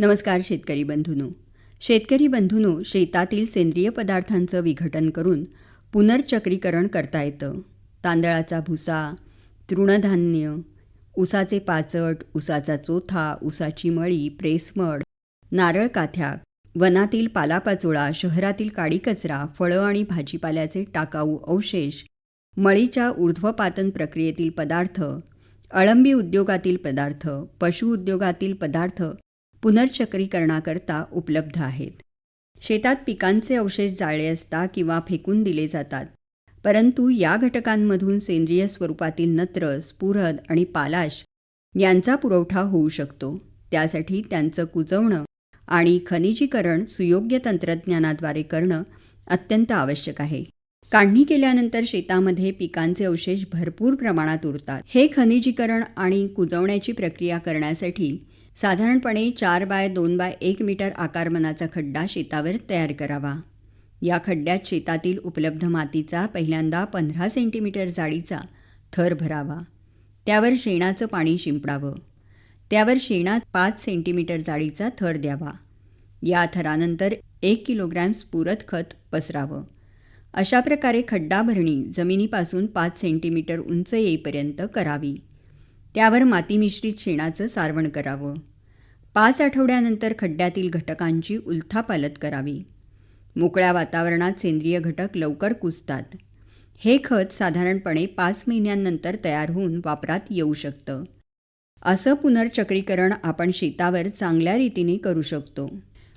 नमस्कार शेतकरी बंधूंनो. शेतातील सेंद्रिय पदार्थांचं विघटन करून पुनर्चक्रीकरण करता येतं. तांदळाचा भुसा, तृणधान्य, ऊसाचे पाचट, ऊसाचा चोथा, ऊसाची मळी, प्रेसमड, नारळ काथ्या, वनातील पालापाचोळा, शहरातील काडी कचरा, फळं आणि भाजीपाल्याचे टाकाऊ अवशेष, मळीच्या ऊर्ध्वपातन प्रक्रियेतील पदार्थ, अळंबी उद्योगातील पदार्थ, पशु उद्योगातील पदार्थ पुनर्चक्रीकरणाकरता उपलब्ध आहेत. शेतात पिकांचे अवशेष जाळले असता किंवा फेकून दिले जातात, परंतु या घटकांमधून सेंद्रिय स्वरूपातील नत्र, स्फुरद आणि पालाश यांचा पुरवठा होऊ शकतो. त्यासाठी त्यांचं कुजवणं आणि खनिजीकरण सुयोग्य तंत्रज्ञानाद्वारे करणं अत्यंत आवश्यक आहे. काढणी केल्यानंतर शेतामध्ये पिकांचे अवशेष भरपूर प्रमाणात उरतात. हे खनिजीकरण आणि कुजवण्याची प्रक्रिया करण्यासाठी साधारणपणे 4x2x1 मीटर आकारमानाचा खड्डा शेतावर तयार करावा. या खड्ड्यात शेतातील उपलब्ध मातीचा पहिल्यांदा 15 सेंटीमीटर जाडीचा थर भरावा. त्यावर शेणाचं पाणी शिंपडावं. त्यावर शेणात 5 सेंटीमीटर जाडीचा थर द्यावा. या थरानंतर 1 किलोग्रॅम स्फुरद खत पसरावं. अशा प्रकारे खड्डा भरणी जमिनीपासून 5 सेंटीमीटर उंच येईपर्यंत करावी. त्यावर माती मिश्रित शेणाचं सारवण करावं. 5 आठवड्यानंतर खड्ड्यातील घटकांची उलथापालथ करावी. मोकळ्या वातावरणात सेंद्रिय घटक लवकर कुजतात. हे खत साधारणपणे 5 महिन्यांनंतर तयार होऊन वापरात येऊ शकतं. असं पुनर्चक्रीकरण आपण शेतावर चांगल्या रीतीने करू शकतो.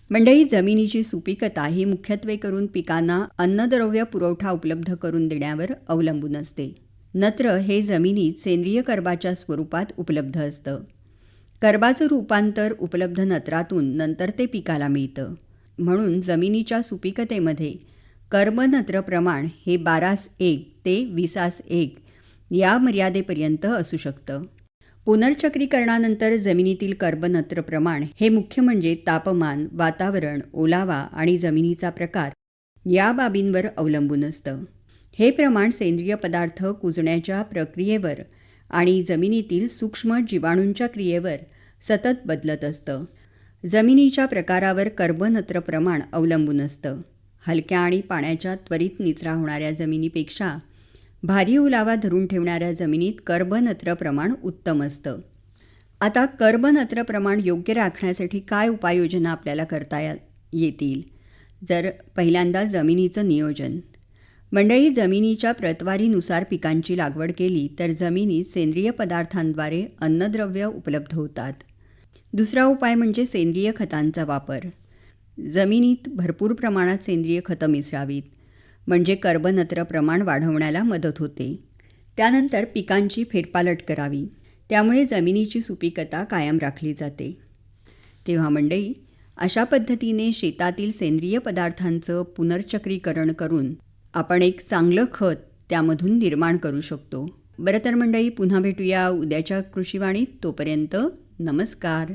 मंडळी, जमिनीची सुपीकता ही मुख्यत्वे करून पिकांना अन्नद्रव्य पुरवठा उपलब्ध करून देण्यावर अवलंबून असते. नत्र हे जमिनीत सेंद्रिय कर्बाच्या स्वरूपात उपलब्ध असतं. कर्बाचं रूपांतर उपलब्ध नत्रातून नंतर ते पिकाला मिळतं. म्हणून जमिनीच्या सुपीकतेमध्ये कर्बनत्र प्रमाण हे 12:1 ते 20:1 या मर्यादेपर्यंत असू शकतं. पुनर्चक्रीकरणानंतर जमिनीतील कर्बनत्र प्रमाण हे मुख्य म्हणजे तापमान, वातावरण, ओलावा आणि जमिनीचा प्रकार या बाबींवर अवलंबून असतं. हे प्रमाण सेंद्रिय पदार्थ कुजण्याच्या प्रक्रियेवर आणि जमिनीतील सूक्ष्म जीवाणूंच्या क्रियेवर सतत बदलत असतं. जमिनीच्या प्रकारावर कर्बनत्र प्रमाण अवलंबून असतं. हलक्या आणि पाण्याच्या त्वरित निचरा होणाऱ्या जमिनीपेक्षा भारी ओलावा धरून ठेवणाऱ्या जमिनीत कर्बनत्र प्रमाण उत्तम असतं. आता कर्बनत्र प्रमाण योग्य राखण्यासाठी काय उपाययोजना आपल्याला करता येतील? जर पहिल्यांदा जमिनीचं नियोजन. मंडळी, जमिनीच्या प्रतवारीनुसार पिकांची लागवड केली तर जमिनीत सेंद्रिय पदार्थांद्वारे अन्नद्रव्य उपलब्ध होतात. दुसरा उपाय म्हणजे सेंद्रिय खतांचा वापर. जमिनीत भरपूर प्रमाणात सेंद्रिय खतं मिसळावीत, म्हणजे कर्बनत्र प्रमाण वाढवण्याला मदत होते. त्यानंतर पिकांची फेरपालट करावी. त्यामुळे जमिनीची सुपीकता कायम राखली जाते. तेव्हा मंडळी, अशा पद्धतीने शेतातील सेंद्रिय पदार्थांचं पुनर्चक्रीकरण करून आपण एक चांगलं खत त्यामधून निर्माण करू शकतो. बरं तर मंडळी, पुन्हा भेटूया उद्याच्या कृषीवाणीत. तोपर्यंत नमस्कार.